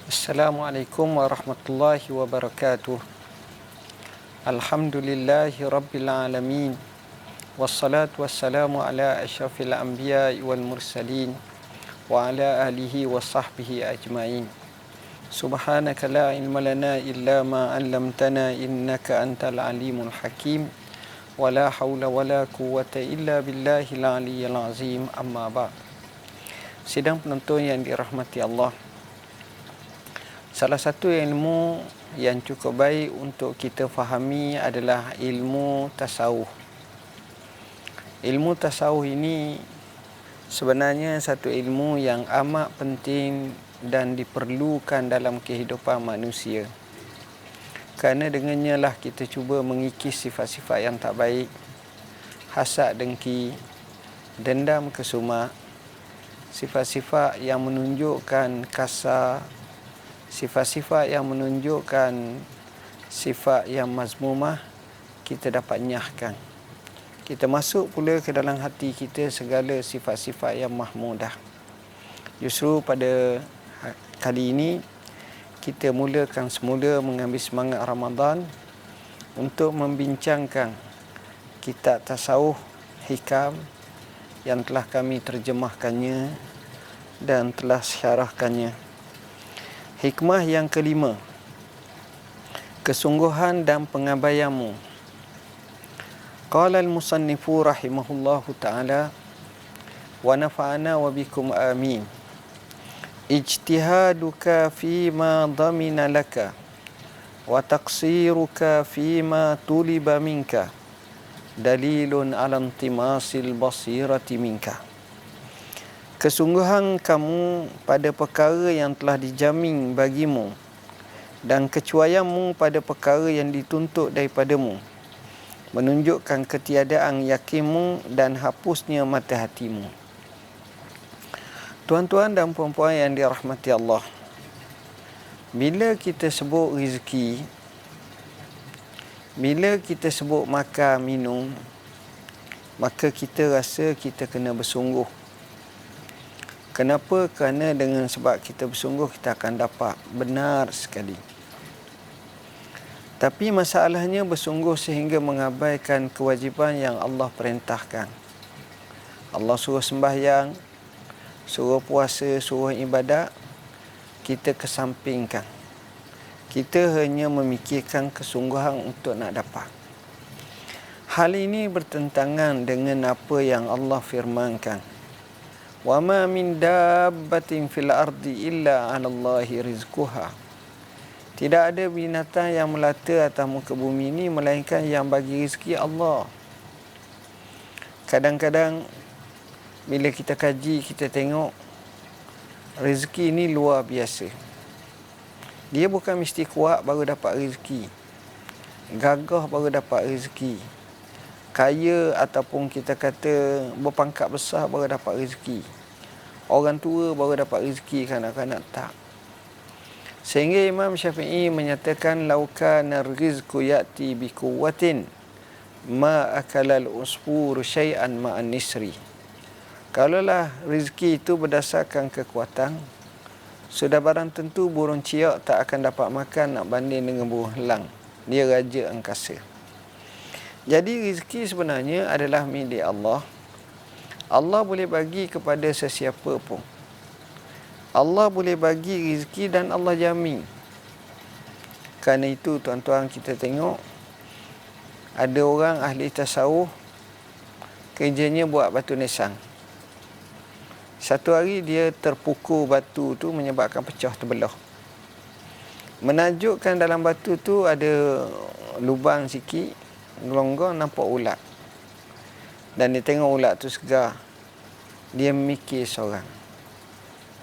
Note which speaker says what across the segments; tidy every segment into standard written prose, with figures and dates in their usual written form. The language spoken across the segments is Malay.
Speaker 1: Assalamualaikum warahmatullahi wabarakatuh. Alhamdulillahi rabbil alamin. Wassalatu wassalamu ala asyrafil anbiya'i wal mursalin wa ala alihi wa sahbihi ajma'in. Subhanaka la ilma lana illa ma 'allamtana innaka antal alimul hakim. Wa la haula wa la quwwata illa billahil aliyyil azim. Amma ba'd. Sidang penonton yang dirahmati Allah, salah satu ilmu yang cukup baik untuk kita fahami adalah ilmu tasawuf. Ilmu tasawuf ini sebenarnya satu ilmu yang amat penting dan diperlukan dalam kehidupan manusia. Kerana dengannya lah kita cuba mengikis sifat-sifat yang tak baik, hasad dengki, dendam kesumat, sifat-sifat yang menunjukkan kasar, sifat-sifat yang menunjukkan sifat yang mazmumah, kita dapat nyahkan. Kita masuk pula ke dalam hati kita segala sifat-sifat yang mahmudah. Justru pada kali ini kita mulakan semula mengambil semangat Ramadan untuk membincangkan kitab tasawuf hikam yang telah kami terjemahkannya dan telah syarahkannya. Hikmah yang kelima, kesungguhan dan pengabaianmu. Qala al-musannifu rahimahullahu ta'ala wa nafa'ana wa bikum amin. Ijtihaduka fima dhamina laka wa taqsiruka fima tuliba minka dalilun ala intimasil basirati minka. Kesungguhan kamu pada perkara yang telah dijamin bagimu dan kecuaianmu pada perkara yang dituntut daripadamu menunjukkan ketiadaan yakinmu dan hapusnya mata hatimu. Tuan-tuan dan puan-puan yang dirahmati Allah, bila kita sebut rezeki, bila kita sebut makan, minum, maka kita rasa kita kena bersungguh. Kenapa? Kerana dengan sebab kita bersungguh, kita akan dapat. Benar sekali. Tapi masalahnya bersungguh sehingga mengabaikan kewajipan yang Allah perintahkan. Allah suruh sembahyang, suruh puasa, suruh ibadat, kita kesampingkan. Kita hanya memikirkan kesungguhan untuk nak dapat. Hal ini bertentangan dengan apa yang Allah firmankan. Wa ma min dabbatin fil ardi illa 'ala Allahi rizquha. Tidak ada binatang yang melata atas muka bumi ini melainkan yang bagi rezeki Allah. Kadang-kadang bila kita kaji, kita tengok rezeki ini luar biasa. Dia bukan mesti kuat baru dapat rezeki, gagah baru dapat rezeki, kaya ataupun kita kata berpangkat besar baru dapat rezeki, orang tua baru dapat rezeki, kanak-kanak tak. Sehingga Imam Syafi'i menyatakan laukana rizqu ya'ti bi quwwatin ma akalal usfur syai'an ma'an nisri. Kalaulah rezeki itu berdasarkan kekuatan, sudah barang tentu burung ciak tak akan dapat makan nak banding dengan burung helang. Dia raja angkasa. Jadi rezeki sebenarnya adalah milik Allah. Allah boleh bagi kepada sesiapa pun. Allah boleh bagi rezeki dan Allah jamin. Kerana itu tuan-tuan, kita tengok ada orang ahli tasawuf, kerjanya buat batu nisan. Satu hari dia terpukul batu tu menyebabkan pecah terbelah. Menakjubkan dalam batu tu ada lubang sikit, gelonggong, nampak ulat. Dan dia tengok ulat tu segar. Dia mikir seorang.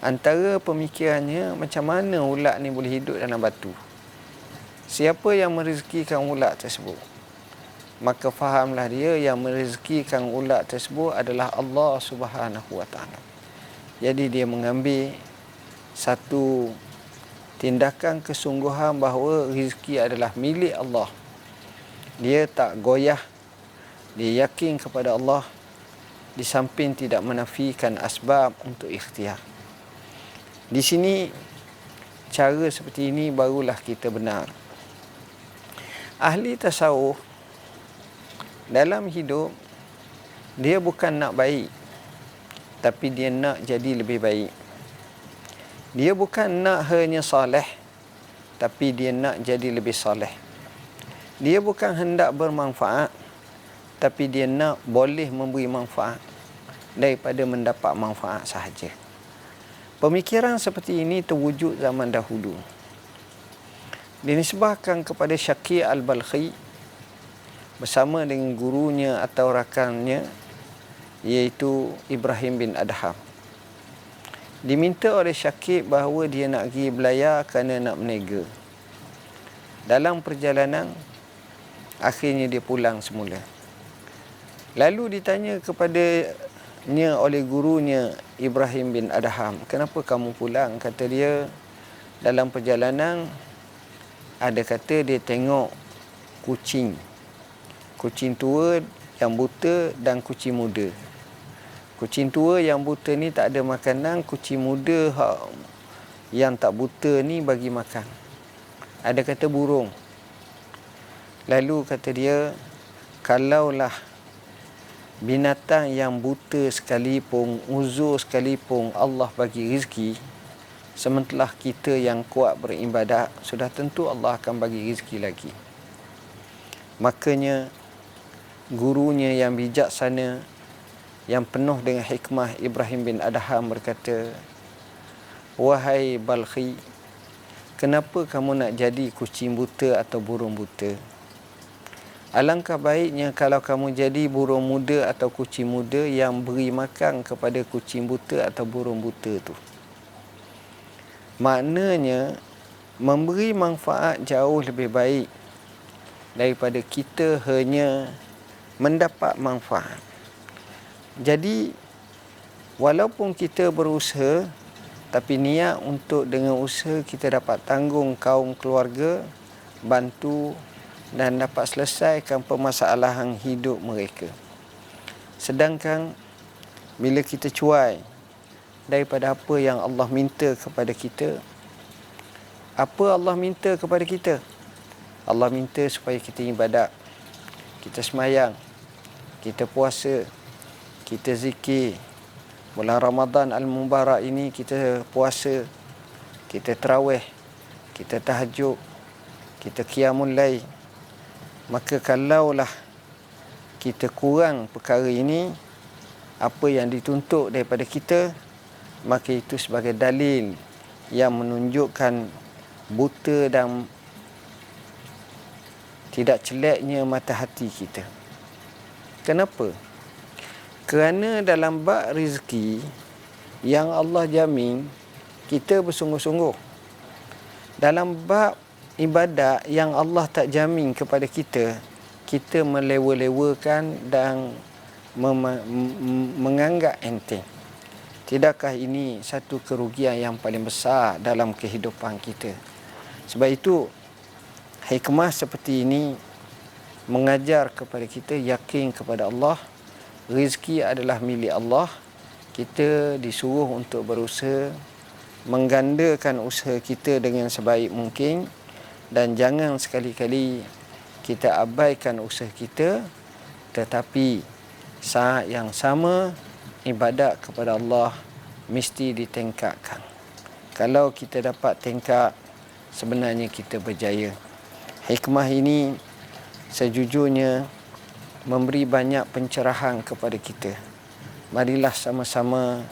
Speaker 1: Antara pemikirannya, macam mana ulat ni boleh hidup dalam batu? Siapa yang merezekikan ulat tersebut? Maka fahamlah dia, yang merezekikan ulat tersebut adalah Allah Subhanahu Wa Taala. Jadi dia mengambil satu tindakan kesungguhan bahawa rezeki adalah milik Allah. Dia tak goyah, dia yakin kepada Allah, di samping tidak menafikan asbab untuk ikhtiar. Di sini cara seperti ini barulah kita benar. Ahli tasawuf dalam hidup, dia bukan nak baik, tapi dia nak jadi lebih baik. Dia bukan nak hanya soleh, tapi dia nak jadi lebih soleh. Dia bukan hendak bermanfaat, tapi dia nak boleh memberi manfaat daripada mendapat manfaat sahaja. Pemikiran seperti ini terwujud zaman dahulu. Dinisbahkan kepada Syakir Al-Balkhi bersama dengan gurunya atau rakannya, iaitu Ibrahim bin Adham. Diminta oleh Syakir bahawa dia nak pergi belayar kerana nak berniaga. Dalam perjalanan, akhirnya dia pulang semula. Lalu ditanya kepadanya oleh gurunya Ibrahim bin Adham, kenapa kamu pulang? Kata dia, dalam perjalanan ada kata dia tengok kucing tua yang buta dan kucing muda. Kucing tua yang buta ni tak ada makanan, kucing muda yang tak buta ni bagi makan. Ada kata burung. Lalu kata dia, kalaulah binatang yang buta sekalipun, uzur sekalipun Allah bagi rezeki, sementara kita yang kuat beribadat, sudah tentu Allah akan bagi rezeki lagi. Makanya gurunya yang bijaksana, yang penuh dengan hikmah, Ibrahim bin Adham berkata, wahai Balkhi, kenapa kamu nak jadi kucing buta atau burung buta? Alangkah baiknya kalau kamu jadi burung muda atau kucing muda yang beri makan kepada kucing buta atau burung buta tu. Maknanya, memberi manfaat jauh lebih baik daripada kita hanya mendapat manfaat. Jadi, walaupun kita berusaha, tapi niat untuk dengan usaha kita dapat tanggung kaum keluarga, bantu dan dapat selesaikan permasalahan hidup mereka. Sedangkan, bila kita cuai daripada apa yang Allah minta kepada kita, apa Allah minta kepada kita? Allah minta supaya kita ibadat, kita semayang, kita puasa, kita zikir. Bulan Ramadan Al-Mubarak ini kita puasa, kita tarawih, kita tahajud, kita qiyamul lail. Maka kalaulah kita kurang perkara ini, apa yang dituntut daripada kita, maka itu sebagai dalil yang menunjukkan buta dan tidak celaknya mata hati kita. Kenapa? Kerana dalam bab rezeki yang Allah jamin, kita bersungguh-sungguh. Dalam bab ibadat yang Allah tak jamin kepada kita, kita melewa-lewakan dan menganggap enteng. Tidakkah ini satu kerugian yang paling besar dalam kehidupan kita? Sebab itu, hikmah seperti ini mengajar kepada kita yakin kepada Allah. Rezeki adalah milik Allah. Kita disuruh untuk berusaha, menggandakan usaha kita dengan sebaik mungkin, dan jangan sekali-kali kita abaikan usaha kita, tetapi saat yang sama ibadat kepada Allah mesti ditingkatkan. Kalau kita dapat tingkat, sebenarnya kita berjaya. Hikmah ini sejujurnya memberi banyak pencerahan kepada kita. Marilah sama-sama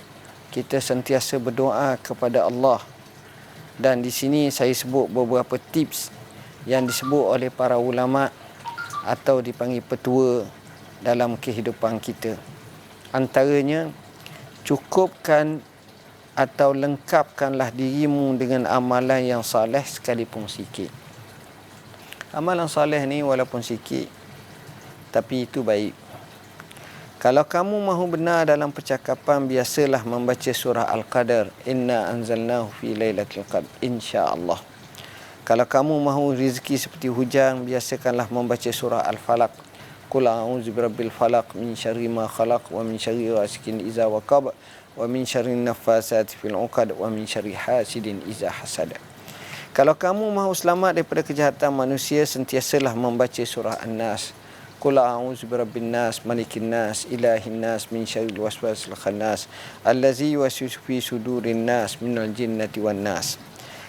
Speaker 1: kita sentiasa berdoa kepada Allah. Dan di sini saya sebut beberapa tips yang disebut oleh para ulama atau dipanggil petua dalam kehidupan kita. Antaranya, cukupkan atau lengkapkanlah dirimu dengan amalan yang saleh sekalipun sikit. Amalan saleh ni walaupun sikit, tapi itu baik. Kalau kamu mahu benar dalam percakapan, biasalah membaca surah Al-Qadar. Inna anzalnahu fi lailatul qadr, insya-Allah. Kalau kamu mahu rezeki seperti hujan, biasakanlah membaca surah Al-Falaq. Qul a'udzu birabbil falaq min syarri ma khalaq wa min syarri ghasikin idza waqab wa min syarri naffasati fil 'uqad wa min syarri hasidin idza hasad. Kalau kamu mahu selamat daripada kejahatan manusia, sentiasalah membaca surah An-Nas. Qul a'udzu birabbin nas, malikin nas, ilahin nas, min syarril waswasil khannas, allazi yuwaswisu fi sudurin nas, minal jinnati wan nas.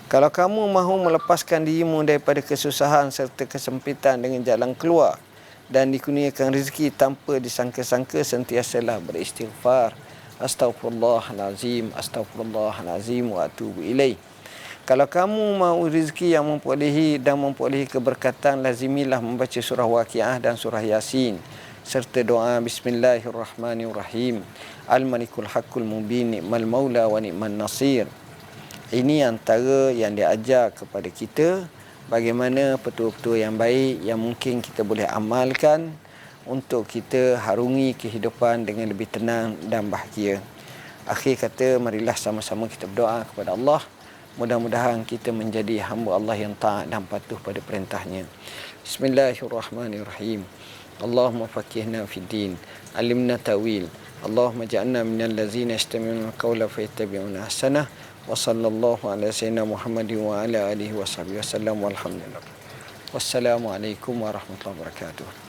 Speaker 1: Kalau kamu mahu melepaskan dirimu daripada kesusahan serta kesempitan dengan jalan keluar dan dikurniakan rezeki tanpa disangka-sangka, sentiasalah beristighfar. Astaghfirullahalazim, astaghfirullahalazim wa atubu ilaih. Kalau kamu mahu rezeki yang memperolehi dan memperolehi keberkatan, lazimilah membaca surah Waqiah dan surah Yasin serta doa Bismillahirrahmanirrahim. Al-Malikul Haqqul Mubin, ni'mal maula wa ni'man nasir. Ini antara yang diajar kepada kita, bagaimana petua-petua yang baik yang mungkin kita boleh amalkan untuk kita harungi kehidupan dengan lebih tenang dan bahagia. Akhir kata, marilah sama-sama kita berdoa kepada Allah. Mudah-mudahan kita menjadi hamba Allah yang taat dan patuh pada perintahnya. Bismillahirrahmanirrahim. Allahumma faqihna fid din, alimna ta'wil. Allahumma ja'alna minal ladzina yastami'una al-qawla fayattabi'una ahsanah. Wa sallallahu ala sayyidina Muhammadin wa ala alihi wa sahbihi wasallam walhamdulillah. Wassalamualaikum warahmatullahi wabarakatuh.